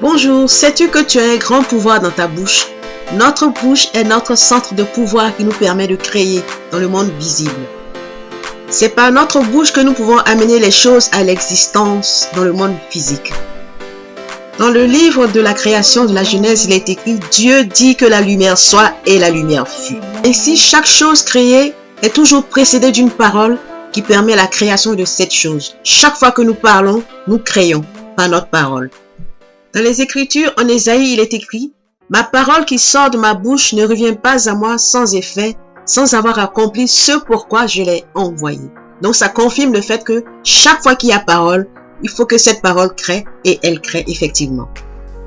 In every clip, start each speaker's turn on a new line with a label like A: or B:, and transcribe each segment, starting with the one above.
A: Bonjour, sais-tu que tu as un grand pouvoir dans ta bouche? Notre bouche est notre centre de pouvoir qui nous permet de créer dans le monde visible. C'est par notre bouche que nous pouvons amener les choses à l'existence dans le monde physique. Dans le livre de la création de la Genèse, il est écrit « Dieu dit que la lumière soit et la lumière fut ». Ainsi, chaque chose créée est toujours précédée d'une parole qui permet la création de cette chose. Chaque fois que nous parlons, nous créons par notre parole. Dans les Écritures, en Ésaïe, il est écrit « Ma parole qui sort de ma bouche ne revient pas à moi sans effet, sans avoir accompli ce pourquoi je l'ai envoyé. » Donc ça confirme le fait que chaque fois qu'il y a parole, il faut que cette parole crée et elle crée effectivement.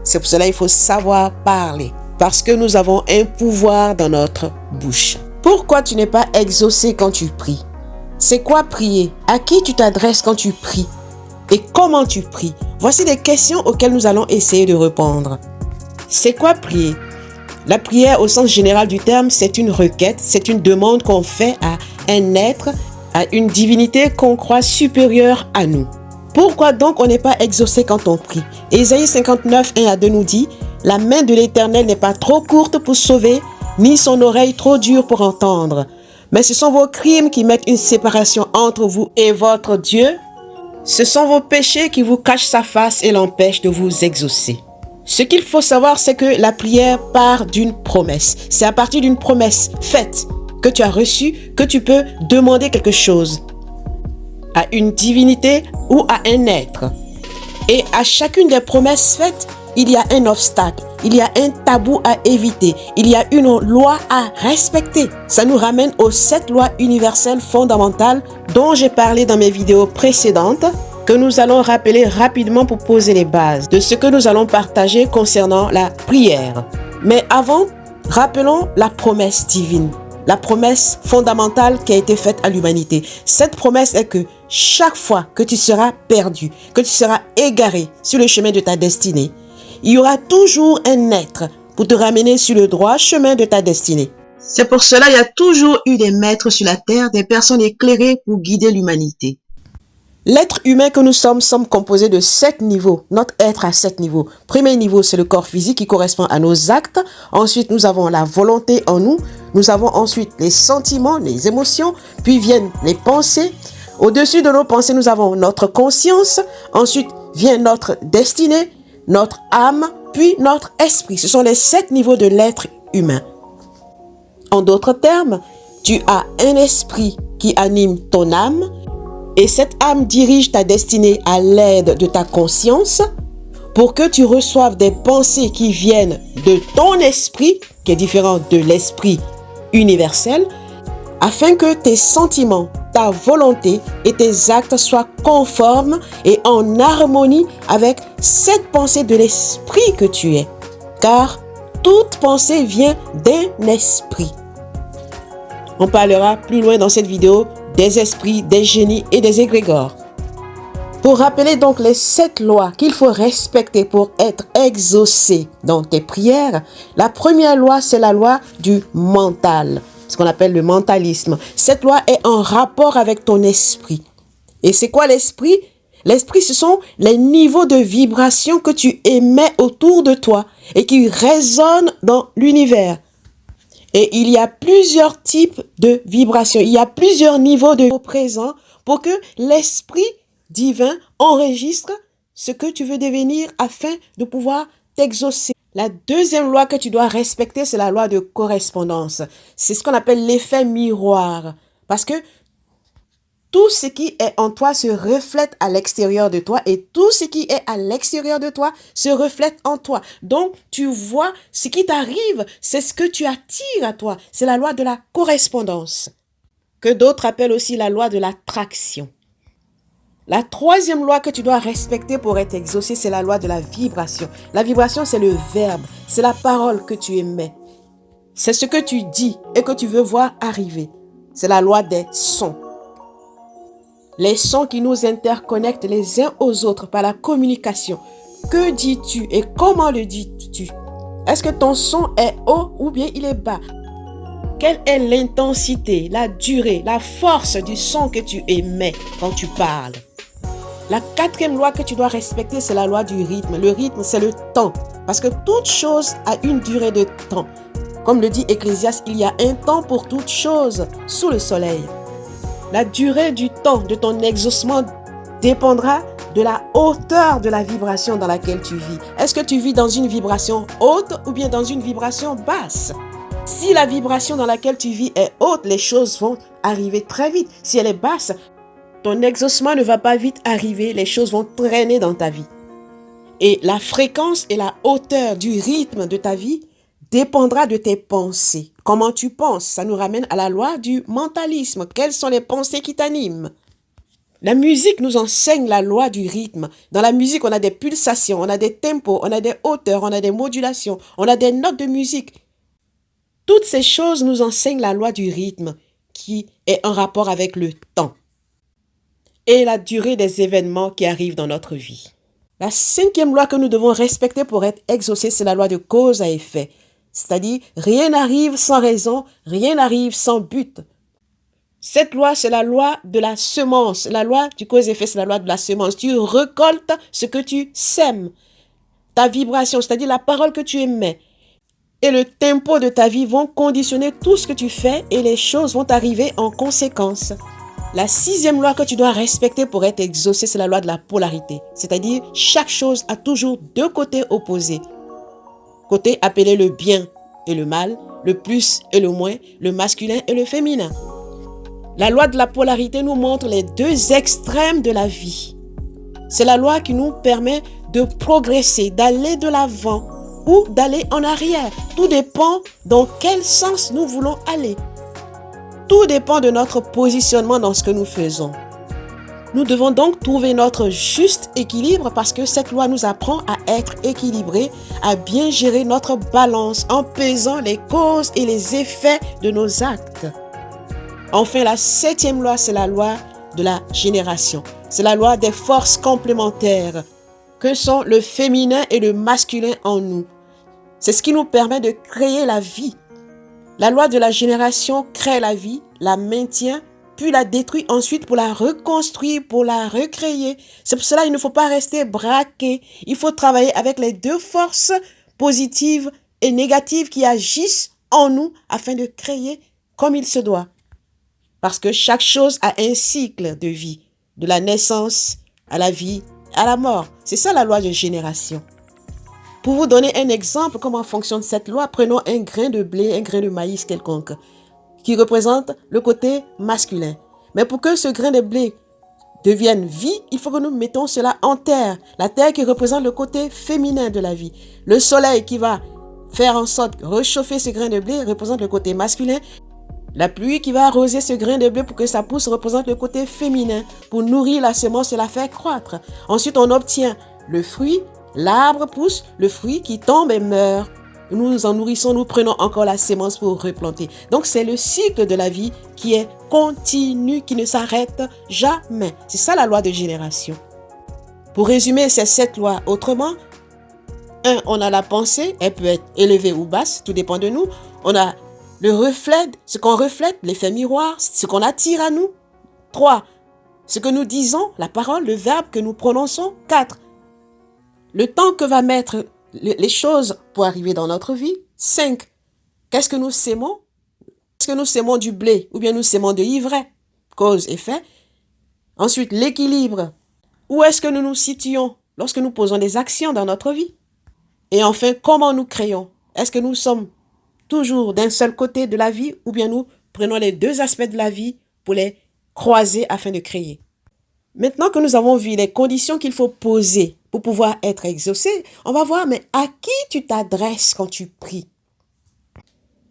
B: C'est pour cela qu'il faut savoir parler, parce que nous avons un pouvoir dans notre bouche. Pourquoi tu n'es pas exaucé quand tu pries? C'est quoi prier? À qui tu t'adresses quand tu pries? Et comment tu pries? Voici des questions auxquelles nous allons essayer de répondre. C'est quoi prier? La prière au sens général du terme, c'est une requête, c'est une demande qu'on fait à un être, à une divinité qu'on croit supérieure à nous. Pourquoi donc on n'est pas exaucé quand on prie? Ésaïe 59, 1 à 2 nous dit « La main de l'Éternel n'est pas trop courte pour sauver, ni son oreille trop dure pour entendre. Mais ce sont vos crimes qui mettent une séparation entre vous et votre Dieu. Ce sont vos péchés qui vous cachent sa face et l'empêchent de vous exaucer. » Ce qu'il faut savoir, c'est que la prière part d'une promesse. C'est à partir d'une promesse faite que tu as reçue que tu peux demander quelque chose à une divinité ou à un être. Et à chacune des promesses faites, il y a un obstacle, il y a un tabou à éviter, il y a une loi à respecter. Ça nous ramène aux 7 lois universelles fondamentales dont j'ai parlé dans mes vidéos précédentes, que nous allons rappeler rapidement pour poser les bases de ce que nous allons partager concernant la prière. Mais avant, rappelons la promesse divine, la promesse fondamentale qui a été faite à l'humanité. Cette promesse est que chaque fois que tu seras perdu, que tu seras égaré sur le chemin de ta destinée, il y aura toujours un être pour te ramener sur le droit chemin de ta destinée.
A: C'est pour cela qu'il y a toujours eu des maîtres sur la terre, des personnes éclairées pour guider l'humanité.
B: L'être humain que nous sommes composés de 7 niveaux. Notre être a 7 niveaux. Premier niveau, c'est le corps physique qui correspond à nos actes. Ensuite, nous avons la volonté en nous. Nous avons ensuite les sentiments, les émotions. Puis viennent les pensées. Au-dessus de nos pensées, nous avons notre conscience. Ensuite vient notre destinée, notre âme, puis notre esprit. Ce sont les 7 niveaux de l'être humain. En d'autres termes, tu as un esprit qui anime ton âme. Et cette âme dirige ta destinée à l'aide de ta conscience pour que tu reçoives des pensées qui viennent de ton esprit, qui est différent de l'esprit universel, afin que tes sentiments, ta volonté et tes actes soient conformes et en harmonie avec cette pensée de l'esprit que tu es. Car toute pensée vient d'un esprit. On parlera plus loin dans cette vidéo des esprits, des génies et des égrégores. Pour rappeler donc les 7 lois qu'il faut respecter pour être exaucé dans tes prières, la première loi, c'est la loi du mental, ce qu'on appelle le mentalisme. Cette loi est en rapport avec ton esprit. Et c'est quoi l'esprit? L'esprit, ce sont les niveaux de vibration que tu émets autour de toi et qui résonnent dans l'univers. Et il y a plusieurs types de vibrations. Il y a plusieurs niveaux de présent pour que l'esprit divin enregistre ce que tu veux devenir afin de pouvoir t'exaucer. La deuxième loi que tu dois respecter, c'est la loi de correspondance. C'est ce qu'on appelle l'effet miroir. Parce que tout ce qui est en toi se reflète à l'extérieur de toi et tout ce qui est à l'extérieur de toi se reflète en toi. Donc, tu vois, ce qui t'arrive, c'est ce que tu attires à toi. C'est la loi de la correspondance, que d'autres appellent aussi la loi de l'attraction. La troisième loi que tu dois respecter pour être exaucé, c'est la loi de la vibration. La vibration, c'est le verbe, c'est la parole que tu émets. C'est ce que tu dis et que tu veux voir arriver. C'est la loi des sons. Les sons qui nous interconnectent les uns aux autres par la communication. Que dis-tu et comment le dis-tu? Est-ce que ton son est haut ou bien il est bas? Quelle est l'intensité, la durée, la force du son que tu émets quand tu parles? La quatrième loi que tu dois respecter, c'est la loi du rythme. Le rythme, c'est le temps. Parce que toute chose a une durée de temps. Comme le dit Ecclésiaste, il y a un temps pour toute chose sous le soleil. La durée du temps de ton exaucement dépendra de la hauteur de la vibration dans laquelle tu vis. Est-ce que tu vis dans une vibration haute ou bien dans une vibration basse? Si la vibration dans laquelle tu vis est haute, les choses vont arriver très vite. Si elle est basse, ton exaucement ne va pas vite arriver, les choses vont traîner dans ta vie. Et la fréquence et la hauteur du rythme de ta vie dépendra de tes pensées. Comment tu penses? Ça nous ramène à la loi du mentalisme. Quelles sont les pensées qui t'animent? La musique nous enseigne la loi du rythme. Dans la musique, on a des pulsations, on a des tempos, on a des hauteurs, on a des modulations, on a des notes de musique. Toutes ces choses nous enseignent la loi du rythme qui est en rapport avec le temps et la durée des événements qui arrivent dans notre vie. La cinquième loi que nous devons respecter pour être exaucés, c'est la loi de cause à effet. C'est-à-dire, rien n'arrive sans raison, rien n'arrive sans but. Cette loi, c'est la loi de la semence. La loi du cause-effet, c'est la loi de la semence. Tu récoltes ce que tu sèmes. Ta vibration, c'est-à-dire la parole que tu émets, et le tempo de ta vie vont conditionner tout ce que tu fais et les choses vont arriver en conséquence. La sixième loi que tu dois respecter pour être exaucé, c'est la loi de la polarité. C'est-à-dire, chaque chose a toujours deux côtés opposés. Côté appelé le bien et le mal, le plus et le moins, le masculin et le féminin. La loi de la polarité nous montre les deux extrêmes de la vie. C'est la loi qui nous permet de progresser, d'aller de l'avant ou d'aller en arrière. Tout dépend dans quel sens nous voulons aller. Tout dépend de notre positionnement dans ce que nous faisons. Nous devons donc trouver notre juste équilibre parce que cette loi nous apprend à être équilibrés, à bien gérer notre balance en pesant les causes et les effets de nos actes. Enfin, la septième loi, c'est la loi de la génération. C'est la loi des forces complémentaires que sont le féminin et le masculin en nous. C'est ce qui nous permet de créer la vie. La loi de la génération crée la vie, la maintient, puis la détruit ensuite pour la reconstruire, pour la recréer. C'est pour cela qu'il ne faut pas rester braqué. Il faut travailler avec les deux forces positives et négatives qui agissent en nous afin de créer comme il se doit. Parce que chaque chose a un cycle de vie, de la naissance à la vie, à la mort. C'est ça la loi de génération. Pour vous donner un exemple, comment fonctionne cette loi, prenons un grain de blé, un grain de maïs quelconque, qui représente le côté masculin. Mais pour que ce grain de blé devienne vie, il faut que nous mettons cela en terre. La terre qui représente le côté féminin de la vie. Le soleil qui va faire en sorte de réchauffer ce grain de blé représente le côté masculin. La pluie qui va arroser ce grain de blé pour que ça pousse représente le côté féminin, pour nourrir la semence et la faire croître. Ensuite, on obtient le fruit. L'arbre pousse, le fruit qui tombe et meurt. Nous nous en nourrissons, nous prenons encore la semence pour replanter. Donc c'est le cycle de la vie qui est continu, qui ne s'arrête jamais. C'est ça la loi de génération. Pour résumer, c'est cette loi. Autrement, on a la pensée, elle peut être élevée ou basse, tout dépend de nous. On a le reflet, ce qu'on reflète, l'effet miroir, ce qu'on attire à nous. 3, ce que nous disons, la parole, le verbe que nous prononçons. 4, le temps que va mettre les choses pour arriver dans notre vie. 5, qu'est-ce que nous sémons? Est-ce que nous sémons du blé ou bien nous sémons de l'ivraie? Cause, effet. Ensuite, l'équilibre. Où est-ce que nous nous situons lorsque nous posons des actions dans notre vie? Et enfin, comment nous créons? Est-ce que nous sommes toujours d'un seul côté de la vie ou bien nous prenons les deux aspects de la vie pour les croiser afin de créer? Maintenant que nous avons vu les conditions qu'il faut poser pour pouvoir être exaucé, on va voir, mais à qui tu t'adresses quand tu pries?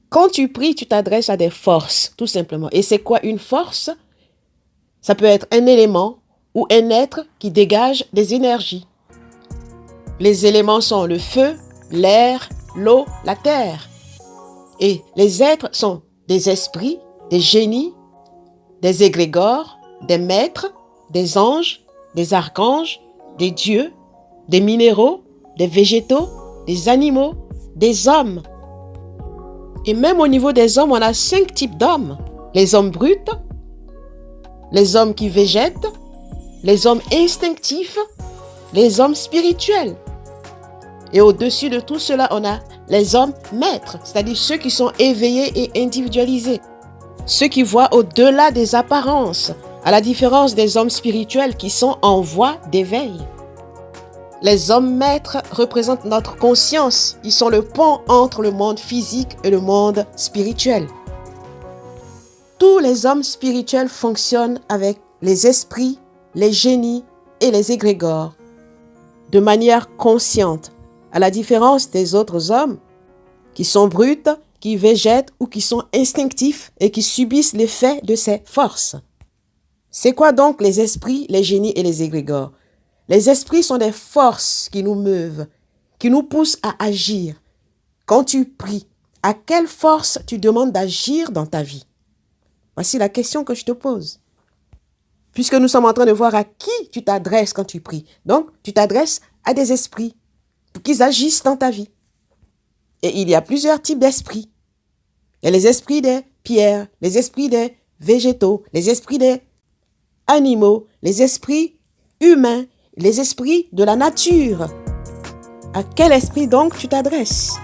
B: Quand tu pries, tu t'adresses à des forces, tout simplement. Et c'est quoi une force? Ça peut être un élément ou un être qui dégage des énergies. Les éléments sont le feu, l'air, l'eau, la terre. Et les êtres sont des esprits, des génies, des égrégores, des maîtres, des anges, des archanges, des dieux, des minéraux, des végétaux, des animaux, des hommes. Et même au niveau des hommes, on a 5 types d'hommes. Les hommes bruts, les hommes qui végètent, les hommes instinctifs, les hommes spirituels. Et au-dessus de tout cela, on a les hommes maîtres, c'est-à-dire ceux qui sont éveillés et individualisés, ceux qui voient au-delà des apparences, à la différence des hommes spirituels qui sont en voie d'éveil. Les hommes maîtres représentent notre conscience. Ils sont le pont entre le monde physique et le monde spirituel. Tous les hommes spirituels fonctionnent avec les esprits, les génies et les égrégores de manière consciente, à la différence des autres hommes qui sont bruts, qui végètent ou qui sont instinctifs et qui subissent l'effet de ces forces. C'est quoi donc les esprits, les génies et les égrégores? Les esprits sont des forces qui nous meuvent, qui nous poussent à agir. Quand tu pries, à quelle force tu demandes d'agir dans ta vie? Voici la question que je te pose. Puisque nous sommes en train de voir à qui tu t'adresses quand tu pries. Donc, tu t'adresses à des esprits pour qu'ils agissent dans ta vie. Et il y a plusieurs types d'esprits. Il y a les esprits des pierres, les esprits des végétaux, les esprits des animaux, les esprits humains, les esprits de la nature. À quel esprit donc tu t'adresses?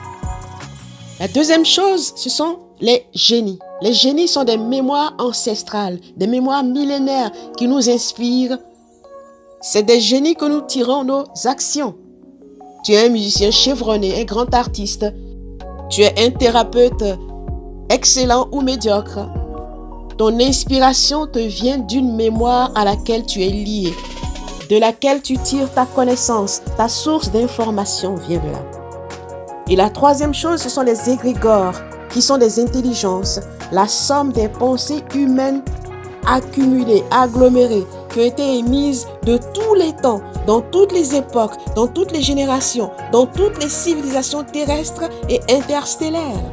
B: La deuxième chose, ce sont les génies. Les génies sont des mémoires ancestrales, des mémoires millénaires qui nous inspirent. C'est des génies que nous tirons nos actions. Tu es un musicien chevronné, un grand artiste. Tu es un thérapeute excellent ou médiocre. Ton inspiration te vient d'une mémoire à laquelle tu es lié, de laquelle tu tires ta connaissance. Ta source d'information vient de là. Et la troisième chose, ce sont les égrégores, qui sont des intelligences, la somme des pensées humaines accumulées, agglomérées, qui ont été émises de tous les temps, dans toutes les époques, dans toutes les générations, dans toutes les civilisations terrestres et interstellaires.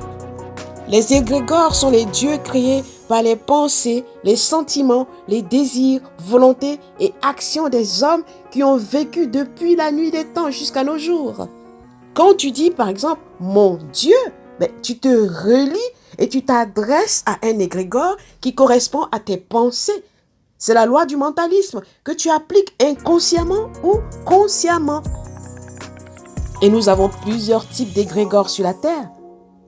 B: Les égrégores sont les dieux créés par les pensées, les sentiments, les désirs, volontés et actions des hommes qui ont vécu depuis la nuit des temps jusqu'à nos jours. Quand tu dis par exemple « mon Dieu », tu te relis et tu t'adresses à un égrégore qui correspond à tes pensées. C'est la loi du mentalisme que tu appliques inconsciemment ou consciemment. Et nous avons plusieurs types d'égrégores sur la terre.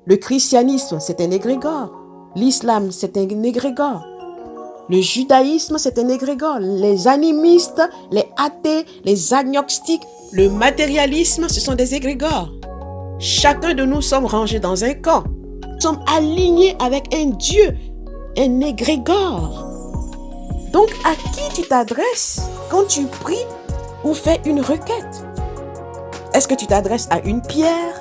B: Le christianisme, c'est un égrégore. L'islam, c'est un égrégore. Le judaïsme, c'est un égrégore. Les animistes, les athées, les agnostiques, le matérialisme, ce sont des égrégores. Chacun de nous sommes rangés dans un camp. Nous sommes alignés avec un Dieu, un égrégore. Donc, à qui tu t'adresses quand tu pries ou fais une requête? Est-ce que tu t'adresses à une pierre,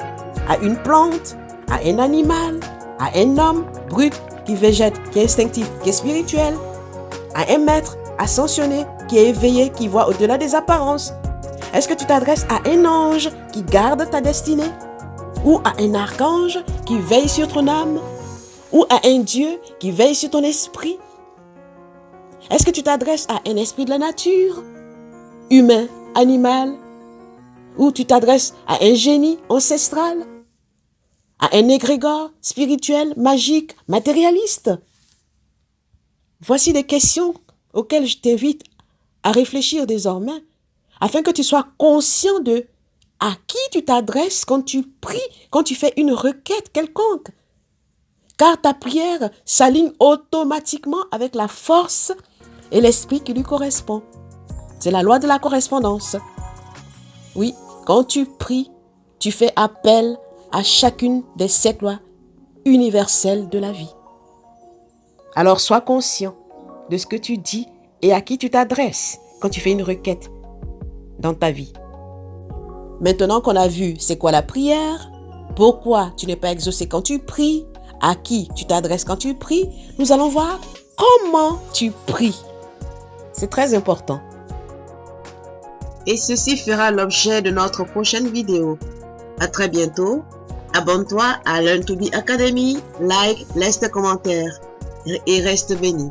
B: à une plante, à un animal, à un homme brut qui végète, qui est instinctif, qui est spirituel, à un maître ascensionné, qui est éveillé, qui voit au-delà des apparences? Est-ce que tu t'adresses à un ange qui garde ta destinée? Ou à un archange qui veille sur ton âme? Ou à un Dieu qui veille sur ton esprit? Est-ce que tu t'adresses à un esprit de la nature, humain, animal? Ou tu t'adresses à un génie ancestral? À un égrégore spirituel, magique, matérialiste? Voici des questions auxquelles je t'invite à réfléchir désormais, afin que tu sois conscient de à qui tu t'adresses quand tu pries, quand tu fais une requête quelconque. Car ta prière s'aligne automatiquement avec la force et l'esprit qui lui correspond. C'est la loi de la correspondance. Oui, quand tu pries, tu fais appel à chacune des 7 lois universelles de la vie. Alors sois conscient de ce que tu dis et à qui tu t'adresses quand tu fais une requête dans ta vie. Maintenant qu'on a vu c'est quoi la prière, pourquoi tu n'es pas exaucé quand tu pries, à qui tu t'adresses quand tu pries, nous allons voir comment tu pries. C'est très important.
A: Et ceci fera l'objet de notre prochaine vidéo. À très bientôt. Abonne-toi à Learn to Be Academy, like, laisse tes commentaires et reste béni.